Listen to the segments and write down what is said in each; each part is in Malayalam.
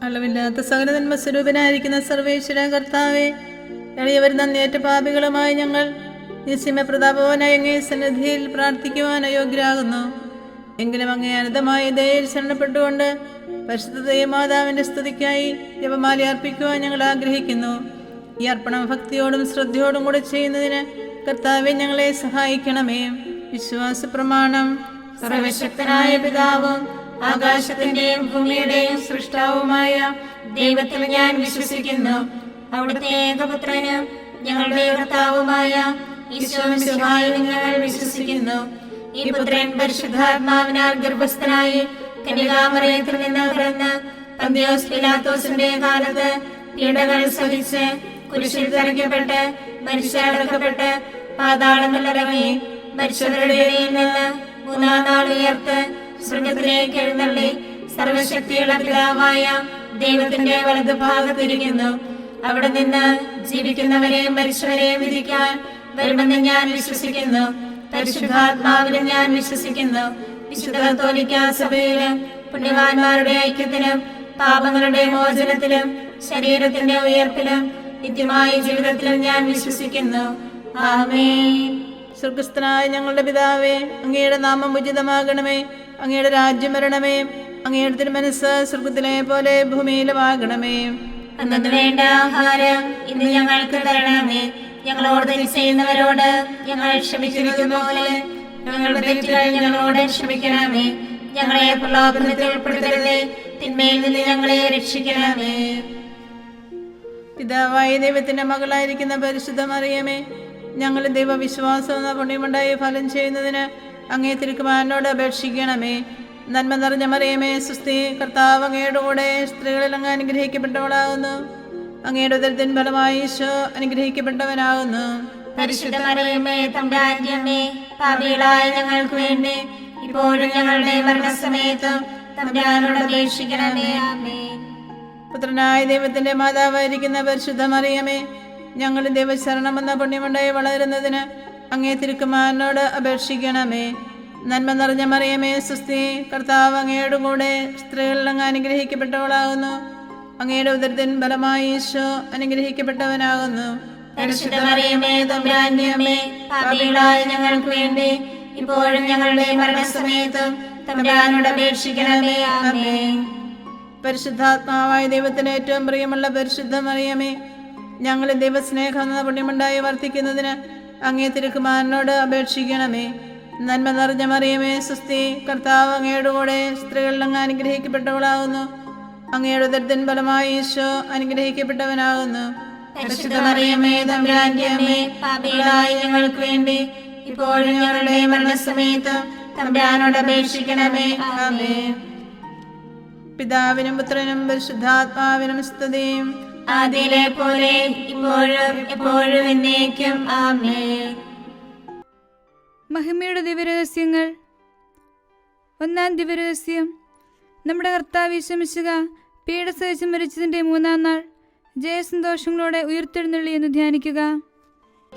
അളവില്ലാത്ത സകല നന്മസ്വരൂപനായിരിക്കുന്ന സർവേശ്വര കർത്താവെ, എളിയവർ നന്ദിയേറ്റ പാപികളുമായി ഞങ്ങൾ നിസ്യമ പ്രതാപവാനായ അങ്ങേ സന്നിധിയിൽ പ്രാർത്ഥിക്കുവാൻ അയോഗ്യരാകുന്നു. എങ്കിലും അങ്ങേ അനന്തമായ ദയയിൽ ശരണപ്പെട്ടുകൊണ്ട് പരിശുദ്ധ ദൈവമാതാവിന്റെ സ്തുതിക്കായി ജപമാല അർപ്പിക്കുവാൻ ഞങ്ങൾ ആഗ്രഹിക്കുന്നു. ഈ അർപ്പണം ഭക്തിയോടും ശ്രദ്ധയോടും കൂടെ ചെയ്യുന്നതിന് കർത്താവെ ഞങ്ങളെ സഹായിക്കണമേ. വിശ്വാസ പ്രമാണം. സർവശക്തനായ പിതാവും ആകാശത്തിന്റെയും ഭൂമിയുടെയും സൃഷ്ടാവുമായ ദൈവത്തിൽ ഞാൻ വിശ്വസിക്കുന്നു. അവിടുത്തെ ഏകപുത്രനും ഞങ്ങളുടെ കർത്താവുമായ ഈശോമിശിഹായിൽ ഞങ്ങൾ വിശ്വസിക്കുന്നു. ഈ പുത്രൻ പരിശുദ്ധാത്മാവിനാൽ ഗർഭസ്ഥനായി കന്യകാമറിയത്തിൽ നിന്ന് പിറന്ന് പന്തിയോസ് പിലാത്തോസിന്റെ കാലത്ത് പീഡകൾ സഹിച്ച് കുരിശിൽ തറയ്ക്കപ്പെട്ട് മരിച്ചടക്കപ്പെട്ട് പാതാളങ്ങളിലിറങ്ങി മരിച്ചവരുടെ ഇടയിൽ നിന്ന് മൂന്നാം നാൾ ഉയർത്ത് സ്വർഗ്ഗത്തിലേക്ക് എഴുന്നള്ളി സർവശക്തിയുള്ള പിതാവായ ദൈവത്തിന്റെ വലതുഭാഗത്തിരിക്കുന്നു. അവിടെ നിന്ന് ജീവിക്കുന്നവരെയും മരിച്ചവരെയും വിധിക്കാൻ വരുമെന്ന് ഞാൻ വിശ്വസിക്കുന്നു. പരിശുദ്ധാത്മാവിലും ഞാൻ വിശ്വസിക്കുന്നു. വിശുദ്ധ കത്തോലിക്കാ സഭയിലും പുണ്യവാന്മാരുടെ ഐക്യത്തിലും പാപങ്ങളുടെ മോചനത്തിലും ശരീരത്തിന്റെ ഉയർപ്പിലും നിത്യമായ ജീവിതത്തിലും ഞാൻ വിശ്വസിക്കുന്നു. ആമേൻ. സ്വർഗസ്ഥനായ ഞങ്ങളുടെ പിതാവേ, അങ്ങയുടെ നാമം ഉചിതമാകണമേ. അങ്ങയുടെ രാജ്യം വരണമേ. അങ്ങയുടെ തിരുമനസ്സ് സ്വർഗത്തിലെ പോലെ ഭൂമിയിലുമാകണമേ. അന്നു വേണ്ട ആഹാരം ഇന്ന് ഞങ്ങൾക്ക് തരണമേ. ഞങ്ങളോട് തെറ്റ് ചെയ്യുന്നവരോട് ഞങ്ങൾ ക്ഷമിച്ചിരിക്കുന്ന പോലെ ഞങ്ങളുടെ തെറ്റുകൾ ഞങ്ങളോട് ക്ഷമിക്കണമേ. ഞങ്ങളെ പ്രലോഭനത്തിൽ ഉൾപ്പെടുത്തരുതേ, തിന്മയിൽ നിന്ന് ഞങ്ങളെ രക്ഷിക്കണമേ. പിതാവായ ദൈവത്തിന്റെ മകളായിരിക്കുന്ന പരിശുദ്ധ മറിയമേ, ഞങ്ങളുടെ ദൈവവിശ്വാസം എന്ന പുണ്യമുണ്ടായി ഫലം ചെയ്യുന്നതിന് അങ്ങേ തിരുക്കുമാരനോട് അപേക്ഷിക്കണമേ. നന്മ നിറഞ്ഞ മറിയമേ, സുസ്ഥി, കർത്താവ് അങ്ങയുടെ കൂടെ സ്ത്രീകളിൽ അങ്ങ് അനുഗ്രഹിക്കപ്പെട്ടവളാകുന്നു. അങ്ങയുടെ ഉദരത്തിൻ ഫലമായി ഈശോ അനുഗ്രഹിക്കപ്പെട്ടവനാകുന്നു. പരിശുദ്ധ മറിയമേ, തമ്പുരാന്റെ അമ്മേ, പാപികളായ ഞങ്ങൾക്ക് വേണ്ടി ഇപ്പോഴും ഞങ്ങളുടെ മരണസമയത്തും തമ്പുരാനോട് അപേക്ഷിക്കണമേ. ആമേൻ. പുത്രനായ ദൈവത്തിന്റെ മാതാവായിരിക്കുന്ന പരിശുദ്ധ മറിയമേ, ഞങ്ങളുടെ ദൈവശരണമെന്ന പുണ്യമുണ്ടായി വളരുന്നതിന് അങ്ങേ തിരുക്കുമാരനോട് അപേക്ഷിക്കണമേ. നന്മ നിറഞ്ഞ മറിയമേ, സുസ്ഥി, കർത്താവ് അങ്ങയുടെ കൂടെ സ്ത്രീകളിൽ അങ്ങ് അനുഗ്രഹിക്കപ്പെട്ടവളാകുന്നു. അങ്ങയുടെ ഉദരത്തിൻ ഫലമായി ഈശോ അനുഗ്രഹിക്കപ്പെട്ടവനാകുന്നു. പരിശുദ്ധ മറിയമേ, തമ്പുരാന്റെ അമ്മേ, പാപികളായ ഞങ്ങൾക്ക് വേണ്ടി ഇപ്പോഴും ഞങ്ങളുടെ മരണസമയത്തും തമ്പുരാനോട് അപേക്ഷിക്കണമേ. ആമേൻ. പരിശുദ്ധാത്മാവായ ദൈവത്തിന് ഏറ്റവും പ്രിയമുള്ള പരിശുദ്ധ മറിയമേ, ഞങ്ങളുടെ ദൈവസ്നേഹം എന്ന പുണ്യമുണ്ടായി വർദ്ധിക്കുന്നതിന് അങ്ങേ തിരുക്കുമാരനോട് അപേക്ഷിക്കണമേ. നന്മ നിറഞ്ഞ മറിയമേ, സുസ്ഥി, കർത്താവ് അങ്ങയുടെ കൂടെ സ്ത്രീകളിൽ അങ്ങ് അനുഗ്രഹിക്കപ്പെട്ടവളാകുന്നു. അങ്ങയുടെ ഉദരത്തിൻ ഫലമായി ഈശോ അനുഗ്രഹിക്കപ്പെട്ടവനാകുന്നു. പരിശുദ്ധ മറിയമേ, തമ്പുരാന്റെ അമ്മേ, പാപികളായ ഞങ്ങൾക്ക് വേണ്ടി ഇപ്പോഴും ഞങ്ങളുടെ മരണസമയത്തും തമ്പുരാനോട് അപേക്ഷിക്കണമേ. ആമേൻ. പിതാവിനും പുത്രനും പരിശുദ്ധാത്മാവിനും സ്തുതിയും ആദിയിലെ പോലെ ഇപ്പോഴും എപ്പോഴും എന്നേക്കും. ആമേൻ. മഹിമയുടെ ദിവ്യരഹസ്യങ്ങൾ. ഒന്നാം ദിവ്യരഹസ്യം. നമ്മുടെ കർത്താവ് ഈശോമിശിഹ പീഡ സഹിച്ച് മരിച്ചതിൻ്റെ മൂന്നാം നാൾ ജയസന്തോഷങ്ങളോടെ ഉയർത്തെഴുന്നള്ളി എന്ന് ധ്യാനിക്കുക.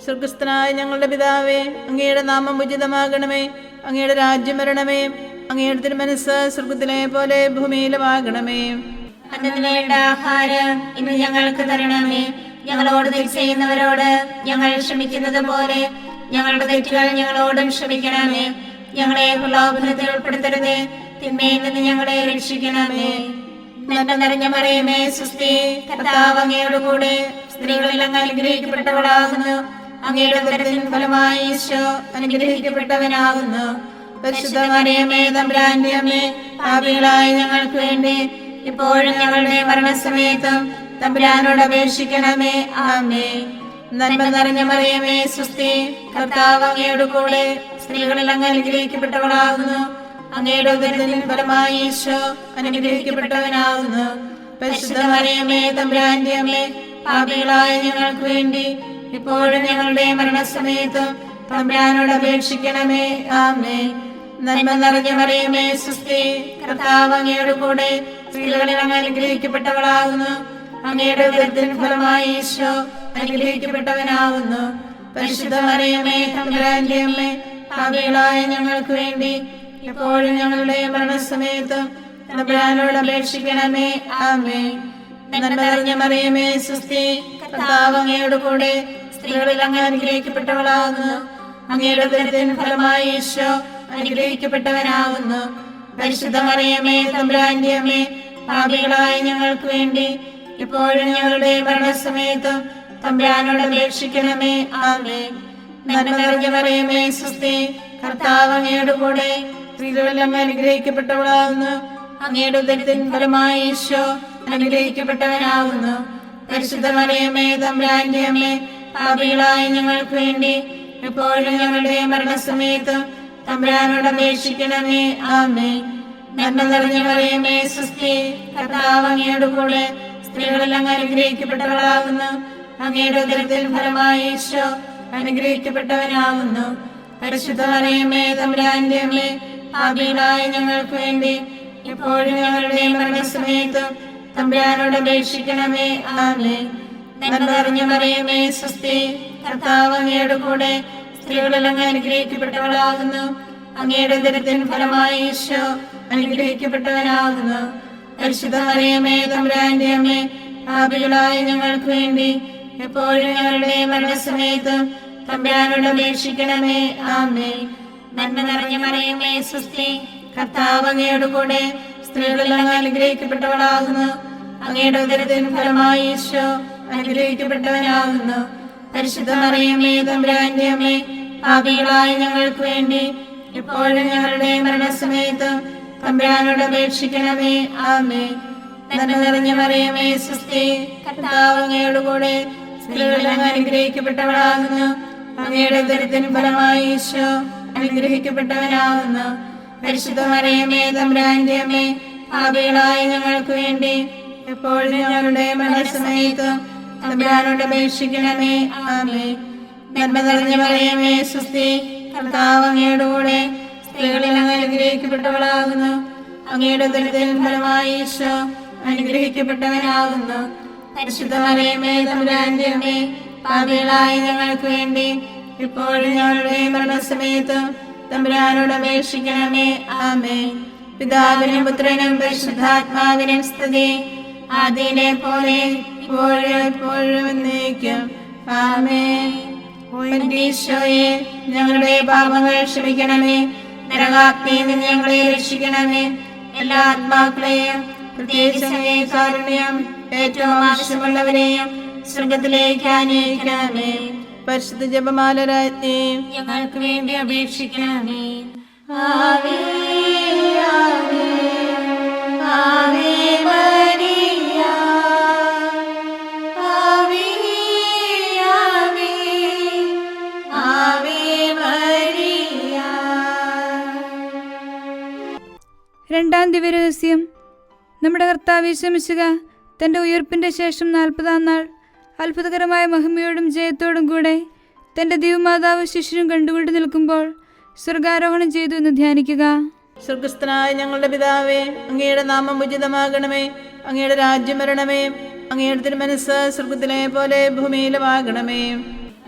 സ്വർഗസ്ഥനായ ഞങ്ങളുടെ പിതാവേ, അങ്ങയുടെ നാമം ഉചിതമാകണമേ. അങ്ങയുടെ രാജ്യം വരണമേ. അങ്ങയുടെ തിരുമനസ്സ് സ്വർഗത്തിലെ പോലെ ഭൂമിയിലുമാകണമേ. അന്നു വേണ്ട ആഹാരം ഇന്ന് ഞങ്ങൾക്ക് തരണമേ. ഞങ്ങളോട് തെറ്റ് ചെയ്യുന്നവരോട് ഞങ്ങൾ ക്ഷമിക്കുന്നത് പോലെ ഞങ്ങളുടെ തെറ്റുകൾ ഞങ്ങളോടും ക്ഷമിക്കണമേ. ഞങ്ങളെ പ്രലോഭനത്തിൽ ഉൾപ്പെടുത്തരുതേ, തിന്മയിൽ നിന്ന് ഞങ്ങളെ രക്ഷിക്കണമേ. നന്മ നിറഞ്ഞ മറിയമേ, സുസ്ഥി, കർത്താവ് അങ്ങയുടെ കൂടെ സ്ത്രീകളിൽ അങ്ങ് അനുഗ്രഹിക്കപ്പെട്ടവളാകുന്നു. അങ്ങയുടെ ഉദരത്തിൻ ഫലമായി ഈശോ അനുഗ്രഹിക്കപ്പെട്ടവനാകുന്നു. പരിശുദ്ധ മറിയമേ, തമ്പുരാന്റെ അമ്മേ, പാപികളായ ഞങ്ങൾക്ക് വേണ്ടി ഇപ്പോഴും ഞങ്ങളുടെ മരണസമയത്തും തമ്പുരാനോട് അപേക്ഷിക്കണമേ. ആമേൻ. നന്മ നിറഞ്ഞ മറിയമേ, സുസ്ഥി, കർത്താവ് അങ്ങയുടെ കൂടെ സ്ത്രീകളിൽ അങ്ങ് അനുഗ്രഹിക്കപ്പെട്ടവളാകുന്നു. അങ്ങയുടെ ഉദരത്തിൻ ഫലമായി ഈശോ അനുഗ്രഹിക്കപ്പെട്ടവനാകുന്നു. പരിശുദ്ധ മറിയമേ, തമ്പുരാന്റെ അമ്മേ, പാപികളായ ഞങ്ങൾക്ക് വേണ്ടി ഇപ്പോഴും ഞങ്ങളുടെ മരണസമയത്തും തമ്പുരാനോട് അപേക്ഷിക്കണമേ. ആമേൻ. നന്മ നിറഞ്ഞ മറിയമേ, സുസ്ഥി, കർത്താവ് അങ്ങയുടെ കൂടെ സ്ത്രീകളിൽ അങ്ങ് അനുഗ്രഹിക്കപ്പെട്ടവളാകുന്നു. അങ്ങയുടെ ഉദരത്തിൻ ഫലമായി ഈശോ അനുഗ്രഹിക്കപ്പെട്ടവനാകുന്നു. പരിശുദ്ധ മറിയമേ, തമ്പുരാന്റെ അമ്മേ, പാപികളായ ഞങ്ങൾക്ക് വേണ്ടി ഇപ്പോഴും ഞങ്ങളുടെ മരണസമയത്തും തമ്പുരാനോട് അപേക്ഷിക്കണമേ. ആമേൻ. നന്മ നിറഞ്ഞ മറിയമേ സുസ്തി, കർത്താവ് അങ്ങയോട് കൂടെ സ്ത്രീകളിൽ അങ്ങ് അനുഗ്രഹിക്കപ്പെട്ടവളാകുന്നു. അങ്ങയുടെ ഉദരത്തിൻ ഫലമായി ഈശോ അനുഗ്രഹിക്കപ്പെട്ടവനാകുന്നു. പരിശുദ്ധ മറിയമേ തമ്പുരാന്റെ അമ്മേ, പാപികളായ ഞങ്ങൾക്ക് വേണ്ടി ഇപ്പോഴും ഞങ്ങളുടെ മരണസമയത്തും തമ്പുരാനോട് അപേക്ഷിക്കണമേ. ആമേൻ. നന്മ നിറഞ്ഞ മറിയമേ സുസ്തി, കർത്താവ് അങ്ങയോട് കൂടെ സ്ത്രീകളിൽ അങ്ങ് അനുഗ്രഹിക്കപ്പെട്ടവളാകുന്നു. അങ്ങയുടെ ഉദരത്തിൻ ഫലമായി ഈശോ അനുഗ്രഹിക്കപ്പെട്ടവനാകുന്നു. പരിശുദ്ധ മറിയമേ തമ്പുരാന്റെ അമ്മേ, പാപികളായ ഞങ്ങൾക്ക് വേണ്ടി എപ്പോഴും ഞങ്ങളുടെ മരണസമയത്തും തമ്പുരാനോട് അപേക്ഷിക്കണമേ. ആമേൻ. നന്മ നിറഞ്ഞ മറിയമേ സുസ്തി, കർത്താവ് അങ്ങയോട് കൂടെ സ്ത്രീകളിൽ അങ്ങ് അനുഗ്രഹിക്കപ്പെട്ടവളാകുന്നു. അങ്ങയുടെ ഉദരത്തിൻ ഫലമായി ഈശോ അനുഗ്രഹിക്കപ്പെട്ടവനാകുന്നു. പരിശുദ്ധ മറിയമേ തമ്പുരാന്റെ അമ്മേ, പാപികളായ ഞങ്ങൾക്ക് വേണ്ടി ഇപ്പോഴും ഞങ്ങളുടെ മരണസമയത്തും തമ്പുരാനോട് അപേക്ഷിക്കണമേ. ആമേൻ. നന്മ നിറഞ്ഞ മറിയമേ സുസ്തി, കർത്താവ് അങ്ങയോട് കൂടെ സ്ത്രീകളിൽ അങ്ങ് അനുഗ്രഹിക്കപ്പെട്ടവളാകുന്നു. അങ്ങയുടെ ഉദരത്തിൻ ഫലമായി ഈശോ അനുഗ്രഹിക്കപ്പെട്ടവനാകുന്നു. പരിശുദ്ധ മറിയമേ തമ്പുരാന്റെ അമ്മേ, പാപികളായ ഞങ്ങൾക്ക് വേണ്ടി എപ്പോഴും ഞങ്ങളുടെ മരണസമയത്തും തമ്പുരാനോട് അപേക്ഷിക്കണമേ. ആമേൻ. നന്മ നിറഞ്ഞ മറിയമേ സുസ്തി, കർത്താവ് അങ്ങയോട് കൂടെ സ്ത്രീകളിൽ അങ്ങ് അനുഗ്രഹിക്കപ്പെട്ടവളാകുന്നു. അങ്ങയുടെ ഉദരത്തിൻ ഫലമായി ഈശോ അനുഗ്രഹിക്കപ്പെട്ടവനാകുന്നു. പരിശുദ്ധ മറിയമേ തമ്പുരാന്റെ അമ്മേ, പാപികളായ ഞങ്ങൾക്ക് വേണ്ടി ഇപ്പോഴും ഞങ്ങളുടെ മരണസമയത്തും തമ്പുരാനോട് അപേക്ഷിക്കണമേ. ആമേൻ. നന്മ നിറഞ്ഞ മറിയമേ സുസ്തി, കർത്താവ് അങ്ങയോട് കൂടെ സ്ത്രീകളിൽ അങ്ങ് അനുഗ്രഹിക്കപ്പെട്ടവളാകുന്നു. അങ്ങയുടെ ഉദരത്തിൻ ഫലമായി ഈശോ അനുഗ്രഹിക്കപ്പെട്ടവനാകുന്നു. പരിശുദ്ധ മറിയമേ തമ്പുരാന്റെ അമ്മേ, പാപികളായ ഞങ്ങൾക്ക് വേണ്ടി എപ്പോഴും ഞങ്ങളുടെ മരണസമയത്തും തമ്പുരാനോട് അപേക്ഷിക്കണമേ. ആമേൻ. നന്മ നിറഞ്ഞ മറിയമേ സുസ്തി, കർത്താവ് അങ്ങയോട് കൂടെ സ്ത്രീകളിൽ അങ്ങ് അനുഗ്രഹിക്കപ്പെട്ടവളാകുന്നു. അങ്ങയുടെ ഉദരത്തിൻ ഫലമായി ഈശോ അനുഗ്രഹിക്കപ്പെട്ടവനാകുന്നു. പരിശുദ്ധ മറിയമേ തമ്പുരാന്റെ അമ്മേ, പാപികളായ ഞങ്ങൾക്ക് വേണ്ടി ഇപ്പോഴും ഞങ്ങളുടെ മരണസമയത്തും തമ്പുരാനോട് അപേക്ഷിക്കണമേ. ആമേൻ. പിതാവിനും പുത്രനും പരിശുദ്ധാത്മാവിനും സ്തുതി, ആദിയിലെ പോലെ ഇപ്പോഴും എപ്പോഴും എന്നേക്കും. ആമേൻ. ഈശോയെ, ഞങ്ങളുടെ പാപങ്ങൾ ക്ഷമിക്കണമേ. നരകാഗ്നിയിൽ നിന്ന് ഞങ്ങളെ രക്ഷിക്കണമേ. എല്ലാ ആത്മാക്കളെയും പ്രത്യേകിച്ച് അങ്ങേ കാരുണ്യം ഏറ്റവും ആവശ്യമുള്ളവരെയും സ്വർഗത്തിലേക്ക് ആനയിക്കണമേ. പരിശുദ്ധ ജപമാല രാജ്ഞി, ഞങ്ങൾക്ക് വേണ്ടി അപേക്ഷിക്കണമേ. ആവേ ആവേ ആവേ മരിയ, ആവേ ആവേ ആവേ മരിയ. രണ്ടാം ദിവ്യരഹസ്യം. നമ്മുടെ കർത്താവ് യേശു മിശിഹ തൻ്റെ ഉയർപ്പിൻ്റെ ശേഷം 40-ാം നാൾ അത്ഭുതകരമായ മഹിമയോടും ജയത്തോടും കൂടെ തൻ്റെ ദിവ്യമാതാവ് ശിശുവും കണ്ടുകൊണ്ട് നിൽക്കുമ്പോൾ സ്വർഗാരോഹണം ചെയ്തു എന്ന് ധ്യാനിക്കുക. സ്വർഗസ്ഥനായ ഞങ്ങളുടെ പിതാവേ, അങ്ങയുടെ നാമം ഉചിതമാകണമേ. അങ്ങയുടെ രാജ്യം വരണമേ. അങ്ങയുടെ തിരുമനസ്സ് സ്വർഗത്തിലെ പോലെ ഭൂമിയിലുമാകണമേ.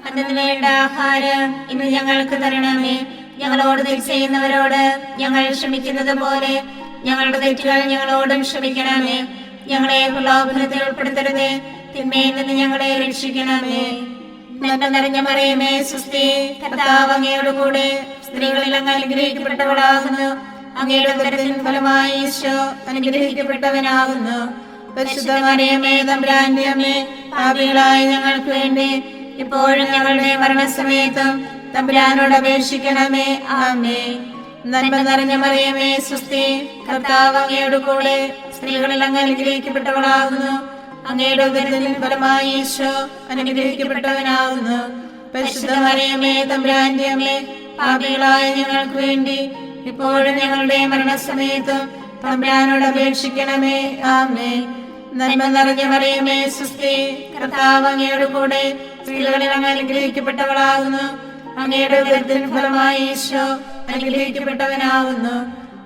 അന്നത്തിന് വേണ്ട ആഹാരം ഇന്ന് ഞങ്ങൾക്ക് തരണമേ. ഞങ്ങളോട് തെറ്റ് ചെയ്യുന്നവരോട് ഞങ്ങൾ ക്ഷമിക്കുന്നത് പോലെ ഞങ്ങളുടെ തെറ്റുകൾ ഞങ്ങളോടും ക്ഷമിക്കണമേ. ഞങ്ങളെ പ്രലോഭനത്തിൽ ഉൾപ്പെടുത്തരുതേ, തിന്മയിൽ നിന്ന് ഞങ്ങളെ രക്ഷിക്കണമേ. നന്മ നിറഞ്ഞ മറിയമേ സുസ്തി, കർത്താവ് അങ്ങയോട് കൂടെ സ്ത്രീകളിൽ അങ്ങ് അനുഗ്രഹിക്കപ്പെട്ടവളാകുന്നു. അങ്ങയുടെ ഉദരത്തിൻ ഫലമായി ഈശോ അനുഗ്രഹിക്കപ്പെട്ടവനാകുന്നു. പരിശുദ്ധ മറിയമേ തമ്പുരാന്റെ അമ്മേ, പാപികളായ ഞങ്ങൾക്ക് വേണ്ടി ഇപ്പോഴും ഞങ്ങളുടെ മരണസമയത്തും തമ്പുരാനോട് അപേക്ഷിക്കണമേ. ആമേൻ. നന്മ നിറഞ്ഞ മറിയമേ സുസ്തി, കർത്താവ് അങ്ങയോട് കൂടെ സ്ത്രീകളിൽ അങ്ങ് അനുഗ്രഹിക്കപ്പെട്ടവളാകുന്നു. അങ്ങയുടെ ഉദരത്തിൻ ഫലമായി ഈശോ അനുഗ്രഹിക്കപ്പെട്ടവനാകുന്നു. പരിശുദ്ധ മറിയമേ തമ്പുരാന്റെ അമ്മേ, പാപികളായ ഞങ്ങൾക്ക് വേണ്ടി ഇപ്പോഴും ഞങ്ങളുടെ മരണസമയത്തും തമ്പുരാനോട് അപേക്ഷിക്കണമേ. ആമേൻ. നന്മ നിറഞ്ഞ മറിയമേ സുസ്തി, കർത്താവ് അങ്ങയോട് കൂടെ സ്ത്രീകളിൽ അങ്ങ് അനുഗ്രഹിക്കപ്പെട്ടവളാകുന്നു. അങ്ങയുടെ ഉദരത്തിൻ ഫലമായി ഈശോ അനുഗ്രഹിക്കപ്പെട്ടവനാകുന്നു.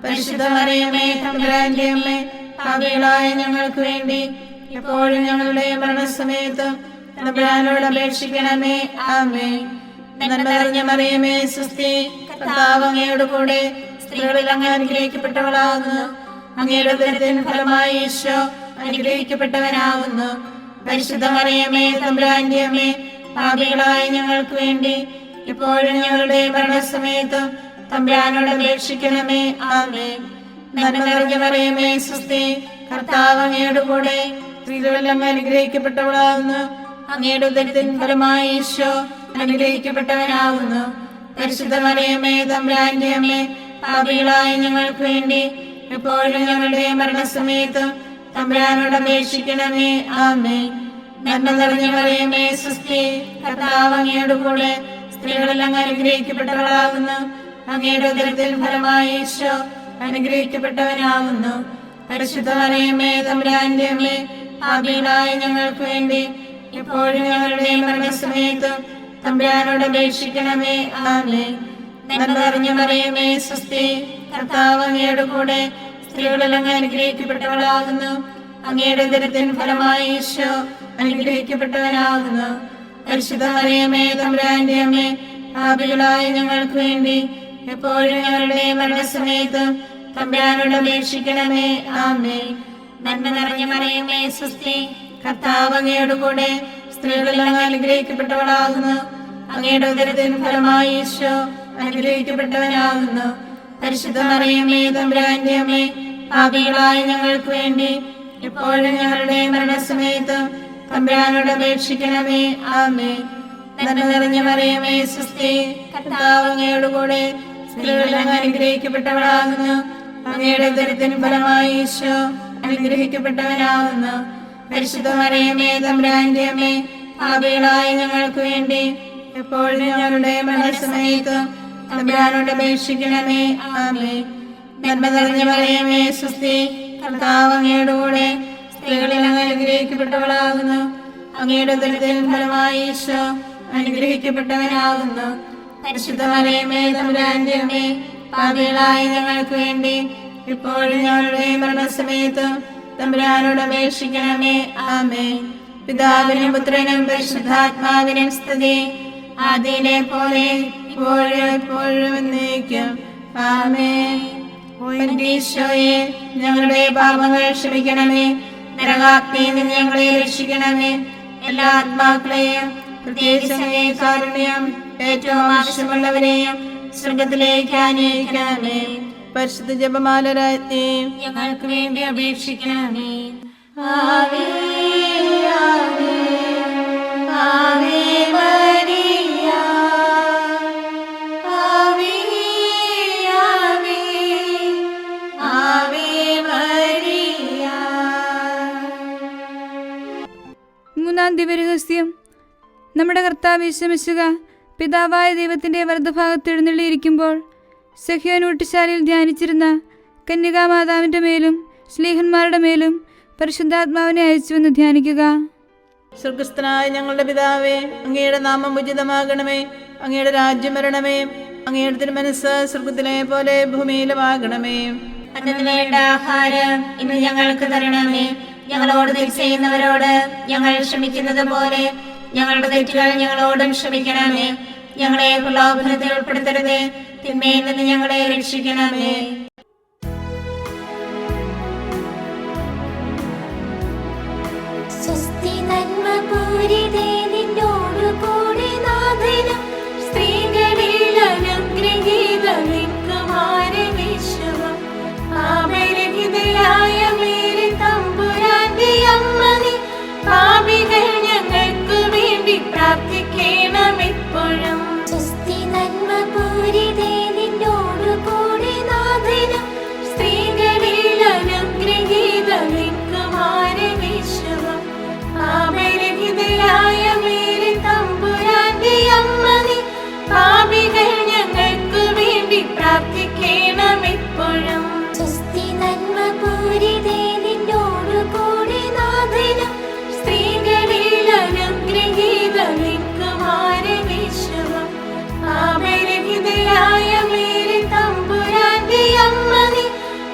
പരിശുദ്ധ മറിയമേ തമ്പുരാന്റെ അമ്മേ, പാപികളായ ഞങ്ങൾക്ക് വേണ്ടി ഇപ്പോഴും ഞങ്ങളുടെ മരണസമയത്തും തമ്പുരാനോട് അപേക്ഷിക്കണമേ. ആമേൻ. നന്മ നിറഞ്ഞ മറിയമേ സുസ്തി, കർത്താവ് അങ്ങയോട് കൂടെ സ്ത്രീകളിൽ അങ്ങ് അനുഗ്രഹിക്കപ്പെട്ടവളാകുന്നു. അങ്ങയുടെ ഉദരത്തിൻ ഫലമായി ഈശോ അനുഗ്രഹിക്കപ്പെട്ടവനാകുന്നു. പരിശുദ്ധ മറിയമേ, തമ്പുരാന്റെ അമ്മേ, പാപികളായ ഞങ്ങൾക്ക് വേണ്ടി ഇപ്പോഴും ഞങ്ങളുടെ മരണസമയത്തും തമ്പുരാനോട് അപേക്ഷിക്കണമേ. ആമേൻ. നന്മ നിറഞ്ഞ മറിയമേ, സ്വസ്തി, കർത്താവ് അങ്ങയുടെ കൂടെ, സ്ത്രീകളിൽ അങ്ങ് അനുഗ്രഹിക്കപ്പെട്ടവളാകുന്നു. അങ്ങയുടെ ഉദരത്തിൻ ഫലമായി ഈശോ അനുഗ്രഹിക്കപ്പെട്ടവനാകുന്നു. പരിശുദ്ധ മറിയമേ, തമ്പുരാന്റെ അമ്മേ, പാപികളായ ഞങ്ങൾക്ക് വേണ്ടി ഇപ്പോഴും ഞങ്ങളുടെ മരണസമയത്തും തമ്പുരാനോട് അപേക്ഷിക്കണമേ. ആമേൻ. നന്മ നിറഞ്ഞ മറിയമേ, സ്വസ്തി, കർത്താവ് അങ്ങയുടെ കൂടെ, സ്ത്രീകളിൽ അങ്ങ് അനുഗ്രഹിക്കപ്പെട്ടവളാകുന്നു. അങ്ങയുടെ ഉദരത്തിൻ ഫലമായി ഈശോ അനുഗ്രഹിക്കപ്പെട്ടവനാകുന്നു. പരിശുദ്ധ മറിയമേ, തമ്പുരാന്റെ അമ്മേ, പാപികളായ ഞങ്ങൾക്ക് വേണ്ടി ഇപ്പോഴും ഞങ്ങളുടെ മരണസമയത്തും തമ്പുരാനോട് അപേക്ഷിക്കണമേ. ആമേൻ. നന്മ നിറഞ്ഞ മറിയമേ, സ്വസ്തി, കർത്താവ് അങ്ങയുടെ കൂടെ, സ്ത്രീകളിൽ അങ്ങ് അനുഗ്രഹിക്കപ്പെട്ടവളാകുന്നു. അങ്ങയുടെ ഉദരത്തിൻ ഫലമായി ഈശോ അനുഗ്രഹിക്കപ്പെട്ടവനാകുന്നു. പരിശുദ്ധ മറിയമേ, തമ്പുരാന്റെ അമ്മേ, പാപികളായ ഞങ്ങൾക്ക് വേണ്ടി എപ്പോഴും ഞങ്ങളുടെ മരണസമയത്തും തമ്പുരാനോട് അപേക്ഷിക്കണമേ. ആമേൻ. നന്മ നിറഞ്ഞ മറിയമേ, സ്വസ്തി, കർത്താവ് അങ്ങയുടെ കൂടെ, സ്ത്രീകളിൽ അങ്ങ് അനുഗ്രഹിക്കപ്പെട്ടവളാകുന്നു. അങ്ങയുടെ ഉദരത്തിൻ ഫലമായി ഈശോ അനുഗ്രഹിക്കപ്പെട്ടവനാകുന്നു. പരിശുദ്ധ മറിയമേ, തമ്പുരാന്റെ അമ്മേ, പാപികളായ ഞങ്ങൾക്ക് വേണ്ടി ഇപ്പോഴും ഞങ്ങളുടെ മരണസമയത്തും തമ്പുരാനോട് അപേക്ഷിക്കണമേ. ആമേൻ. നന്മ നിറഞ്ഞ മറിയമേ, സ്വസ്തി, കർത്താവ് അങ്ങയുടെ കൂടെ, സ്ത്രീകളിൽ അങ്ങ് അനുഗ്രഹിക്കപ്പെട്ടവളാകുന്നു. അങ്ങയുടെ ഉദരത്തിൻ ഫലമായി ഈശോ അനുഗ്രഹിക്കപ്പെട്ടവനാകുന്നു. പരിശുദ്ധ മറിയമേ, തമ്പുരാന്റെ അമ്മേ, പാപികളായ ഞങ്ങൾക്ക് വേണ്ടി എപ്പോഴും ഞങ്ങളുടെ മരണസമയത്തും തമ്പുരാനോട് അപേക്ഷിക്കണമേ. ആമേൻ. നന്മ നിറഞ്ഞ മറിയമേ, സ്വസ്തി, കർത്താവ് അങ്ങയുടെ കൂടെ, സ്ത്രീകളിൽ അങ്ങ് അനുഗ്രഹിക്കപ്പെട്ടവളാകുന്നു. അങ്ങയുടെ ഉദരത്തിൻ ഫലമായി ഈശോ അനുഗ്രഹിക്കപ്പെട്ടവനാകുന്നു. പരിശുദ്ധ മറിയമേ, തമ്പുരാന്റെ അമ്മേ, പാപികളായ ഞങ്ങൾക്ക് വേണ്ടി ഇപ്പോഴും ഞങ്ങളുടെ മരണസമയത്തും തമ്പുരാനോട് അപേക്ഷിക്കണമേ. ആമേൻ. പിതാവിനും പുത്രനും പരിശുദ്ധാത്മാവിനും സ്തുതി, ആദിയിലെ പോലെ ഇപ്പോഴും എപ്പോഴും എന്നേക്കും. ആമേൻ. ഈശോയെ, ഞങ്ങളുടെ പാപങ്ങൾ ക്ഷമിക്കണമേ. നരകാഗ്നിയിൽ നിന്ന് ഞങ്ങളെ രക്ഷിക്കണമേ. എല്ലാ ആത്മാക്കളെയും, പ്രത്യേകിച്ച് കാരുണ്യം ഏറ്റവും ആവശ്യമുള്ളവരെയും സ്വർഗത്തിലേക്ക് ആനയിക്കണമേ. പരിശുദ്ധ ജപമാല രാജ്ഞി, ഞങ്ങൾക്ക് വേണ്ടി അപേക്ഷിക്കണമേ. ആവേ ആവേ ആവേ മരിയ, ആവേ ആവേ ആവേ മരിയ. മൂന്നാം ദിവ്യരഹസ്യം. നമ്മുടെ കർത്താവ് യേശുമിശിഹ പിതാവായ ദൈവത്തിൻ്റെ വലതുഭാഗത്ത് എഴുന്നള്ളിയിരിക്കുമ്പോൾ സഹ്യോൻ ഊട്ടുശാലയിൽ ധ്യാനിച്ചിരുന്ന കന്യകാമാതാവിൻ്റെ മേലും ശ്ലീഹന്മാരുടെ മേലും പരിശുദ്ധാത്മാവിനെ അയച്ചുവെന്ന് ധ്യാനിക്കുക. സ്വർഗസ്ഥനായ ഞങ്ങളുടെ പിതാവേ, അങ്ങയുടെ നാമം ഉചിതമാകണമേ. അങ്ങയുടെ രാജ്യം വരണമേ. അങ്ങയുടെ തിരുമനസ്സ് സ്വർഗത്തിലെ പോലെ ഭൂമിയിലുമാകണമേ. അന്നത്തിന് വേണ്ട ആഹാരം ഇന്ന് ഞങ്ങൾക്ക് തരണമേ. ഞങ്ങളോട് തെറ്റ് ചെയ്യുന്നവരോട് ഞങ്ങൾ ക്ഷമിക്കുന്നത് പോലെ ഞങ്ങളുടെ തെറ്റുകൾ ഞങ്ങളോടും ക്ഷമിക്കണമേ. ഞങ്ങളെ പ്രലോഭനത്തിൽ ഉൾപ്പെടുത്തരുതേ, തിന്മയിൽ നിന്ന് ഞങ്ങളെ രക്ഷിക്കണമേ. സ്വസ്തി നന്മ പൂരിതേ നിന്നോടു കൂടെ നാഥനും സ്ത്രീകളിൽ അനുഗ്രഹീതനിൻ കുമാരനീശുവും പാപരഹിതയായ മേരി തമ്പുരാന്റെ അമ്മ നീ പാപികൾ ഞങ്ങൾക്ക് വേണ്ടി പ്രാർത്ഥിക്കണമെപ്പോഴും. സ്വസ്തി നന്മ പൂരിതേ നിന്നോടു കൂടെ നാഥനും സ്ത്രീകളിൽ അനുഗ്രഹീതനിൻ കുമാരനീശുവും പാപരഹിതയായ മേരി തമ്പുരാന്റെ അമ്മ നീ പാപികൾ ഞങ്ങൾക്ക് വേണ്ടി പ്രാർത്ഥിക്കണമെപ്പോഴും. സ്വസ്തി നന്മ പൂരിതേ നിന്നോടു കൂടെ നാഥനും സ്ത്രീകളിൽ അനുഗ്രഹീതനിൻ കുമാരനീശുവും പാപരഹിതയായ മേരി തമ്പുരാന്റെ അമ്മ നീ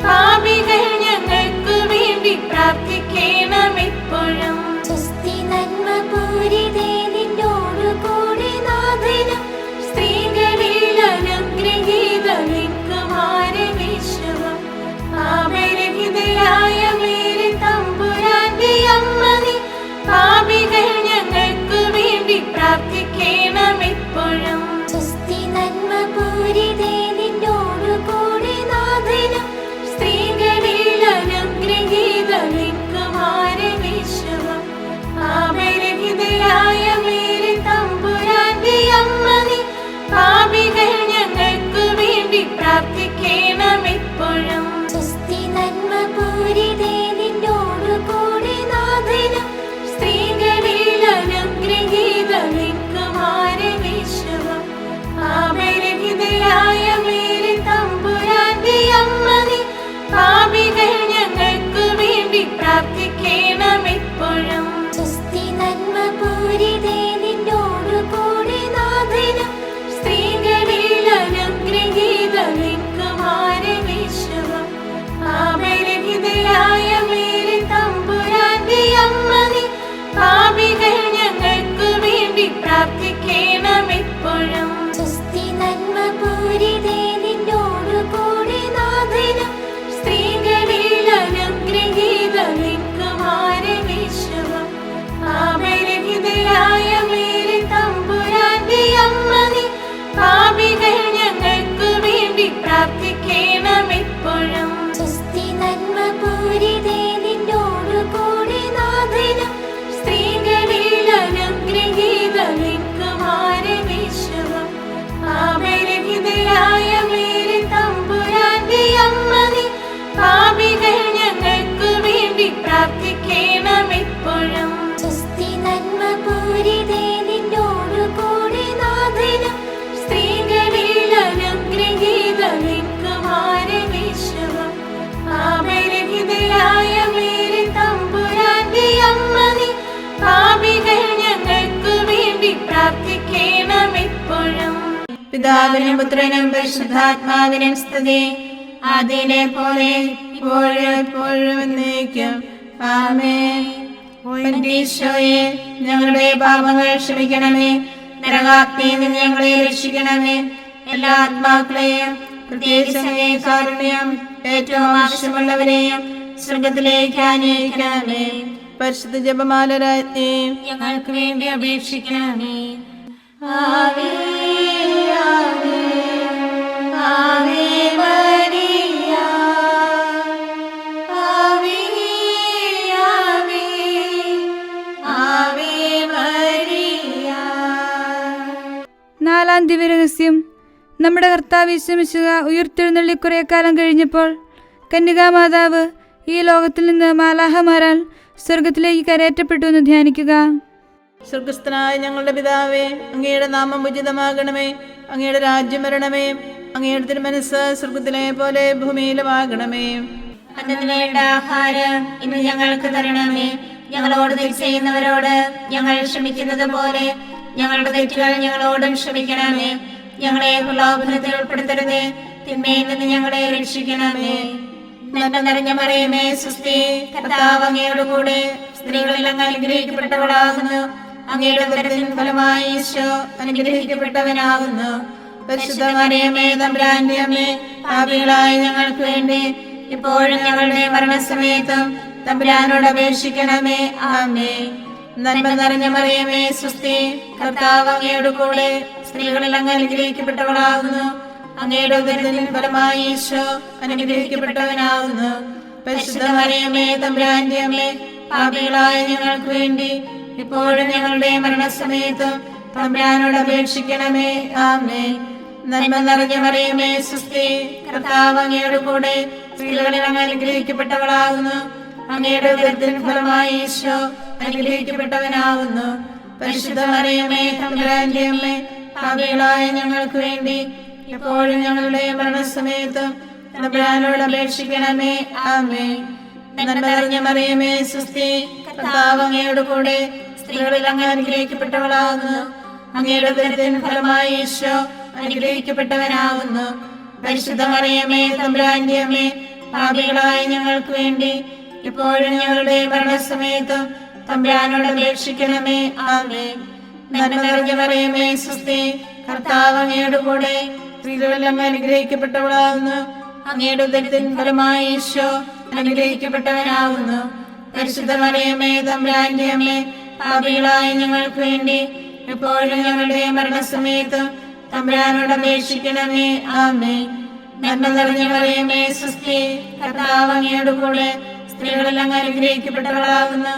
പാപികൾ ഞങ്ങൾക്ക് വേണ്ടി പ്രാർത്ഥിക്കണമെപ്പോഴും. സ്വസ്തി നന്മ പൂരിതേ നിന്നോടു കൂടെ നാഥനും സ്ത്രീകളിൽ അനുഗ്രഹീതനിൻ കുമാരനീശുവും പാപരഹിതയായ പിതാവിനും പുത്രനും പരിശുദ്ധാത്മാവിനും സ്തുതി. ആദിയിലെ പോലെ ഇപ്പോഴും എപ്പോഴും എന്നേക്കും. ആമേൻ. ഈശോയെ, ഞങ്ങളുടെ പാപങ്ങൾ ക്ഷമിക്കണമേ. നരകാഗ്നിയിൽ നിന്ന് ഞങ്ങളെ രക്ഷിക്കണമേ. എല്ലാ ആത്മാക്കളെയും, പ്രത്യേകിച്ച് അങ്ങേ കാരുണ്യം ഏറ്റവും ആവശ്യമുള്ളവരെയും സ്വർഗത്തിലേക്ക് ആനയിക്കണമേ. പരിശുദ്ധ ജപമാല രാജ്ഞി, ഞങ്ങൾക്ക് വേണ്ടി അപേക്ഷിക്കണമേ. ആവേ ആവേ ആവേ മരിയ, ആവേ ആവേ ആവേ മരിയ. നാലാം ദിവ്യരഹസ്യം. നമ്മുടെ കർത്താവ് യേശു മിശിഹ ഉയിർത്തെഴുന്നള്ളി കുറേ കാലം കഴിഞ്ഞപ്പോൾ കന്യകാമാതാവ് ഈ ലോകത്തിൽ നിന്ന് മാലാഹമാരാൽ സ്വർഗത്തിലേക്ക് കരയേറ്റപ്പെട്ടു എന്ന് ധ്യാനിക്കുക. സ്വർഗസ്ഥനായ ഞങ്ങളുടെ പിതാവേ, അങ്ങയുടെ നാമം ഉചിതമാകണമേ. അങ്ങയുടെ രാജ്യം വരണമേ. അങ്ങയുടെ തിരുമനസ്സ് സ്വർഗത്തിലെ പോലെ ഭൂമിയിലുമാകണമേ. അന്നത്തിന് വേണ്ട ആഹാരം ഇന്ന് ഞങ്ങൾക്ക് തരണമേ. ഞങ്ങളോട് തെറ്റ് ചെയ്യുന്നവരോട് ഞങ്ങൾ ക്ഷമിക്കുന്നത് പോലെ ഞങ്ങളുടെ തെറ്റുകൾ ഞങ്ങളോടും ക്ഷമിക്കണമേ. ഞങ്ങളെ പ്രലോഭനത്തിൽ ഉൾപ്പെടുത്തരുതേ, തിന്മയിൽ നിന്ന് ഞങ്ങളെ രക്ഷിക്കണമേ. നന്മ നിറഞ്ഞ മറിയമേ, സ്വസ്തി, കർത്താവ് അങ്ങയോട് കൂടെ സ്ത്രീകളിൽ അങ്ങ് അനുഗ്രഹിക്കപ്പെട്ടവളാകുന്നു. അങ്ങയുടെ ഉദരത്തിൻ ഫലമായി ഈശോ അനുഗ്രഹിക്കപ്പെട്ടവനാകുന്നു. പരിശുദ്ധ മറിയമേ, തമ്പുരാന്റെ അമ്മേ, പാപികളായ ഞങ്ങൾക്ക് വേണ്ടി ഇപ്പോഴും ഞങ്ങളുടെ മരണസമയത്തും തമ്പുരാനോട് അപേക്ഷിക്കണമേ. ആമേൻ. നന്മ നിറഞ്ഞ മറിയമേ, സ്വസ്തി, കർത്താവ് അങ്ങയോട് കൂടെ സ്ത്രീകളിൽ അങ്ങ് അനുഗ്രഹിക്കപ്പെട്ടവളാകുന്നു. അങ്ങയുടെ ഉദരത്തിൻ ഫലമായി ഈശോ അനുഗ്രഹിക്കപ്പെട്ടവനാകുന്നു. പരിശുദ്ധ മറിയമേ, തമ്പുരാന്റെ അമ്മേ, പാപികളായ ഞങ്ങൾക്ക് വേണ്ടി ഇപ്പോഴും ഞങ്ങളുടെ മരണസമയത്തും തമ്പുരാനോട് അപേക്ഷിക്കണമേ. ആമേൻ. നന്മ നിറഞ്ഞ മറിയമേ, സ്വസ്തി, കർത്താവ് അങ്ങയോട് കൂടെ സ്ത്രീകളിൽ അങ്ങ് അനുഗ്രഹിക്കപ്പെട്ടവളാകുന്നു. അങ്ങയുടെ ഉദരത്തിൻ ഫലമായി ഈശോ അനുഗ്രഹിക്കപ്പെട്ടവനാകുന്നു. പരിശുദ്ധ മറിയമേ, തമ്പുരാന്റെ അമ്മേ, പാപികളായ ഞങ്ങൾക്ക് വേണ്ടി ഇപ്പോഴും ഞങ്ങളുടെ മരണസമയത്തും തമ്പുരാനോട് അപേക്ഷിക്കണമേ. ആമേൻ. നന്മ നിറഞ്ഞ മറിയമേ, സ്വസ്തി, കർത്താവ് അങ്ങയോട് കൂടെ സ്ത്രീകളിൽ അങ്ങ് അനുഗ്രഹിക്കപ്പെട്ടവളാകുന്നു. അങ്ങയുടെ ഉദരത്തിൻ ഫലമായി ഈശോ അനുഗ്രഹിക്കപ്പെട്ടവനാകുന്നു. പരിശുദ്ധ മറിയമേ, തമ്പുരാന്റെ അമ്മേ, പാപികളായ ഞങ്ങൾക്ക് വേണ്ടി ഇപ്പോഴും ഞങ്ങളുടെ മരണസമയത്തും തമ്പുരാനോട് അപേക്ഷിക്കണമേ. ആമേൻ. നന്മ നിറഞ്ഞ മറിയമേ, സ്വസ്തി, കർത്താവ് അങ്ങയോട് കൂടെ സ്ത്രീകളിൽ അങ്ങ് അനുഗ്രഹിക്കപ്പെട്ടവളാകുന്നു. അങ്ങയുടെ ഉദരത്തിൻ ഫലമായി ഈശോ അനുഗ്രഹിക്കപ്പെട്ടവനാകുന്നു. പരിശുദ്ധ മറിയമേ, തമ്പുരാന്റെ അമ്മേ, പാപികളായ ഞങ്ങൾക്ക് വേണ്ടി ഇപ്പോഴും ഞങ്ങളുടെ മരണസമയത്തും തമ്പുരാനോട് അപേക്ഷിക്കണമേ. ആമേൻ. നന്മ നിറഞ്ഞ മറിയമേ, സ്വസ്തി, കർത്താവ് അങ്ങയോട് കൂടെ സ്ത്രീകളിൽ അങ്ങ് അനുഗ്രഹിക്കപ്പെട്ടവളാകുന്നു.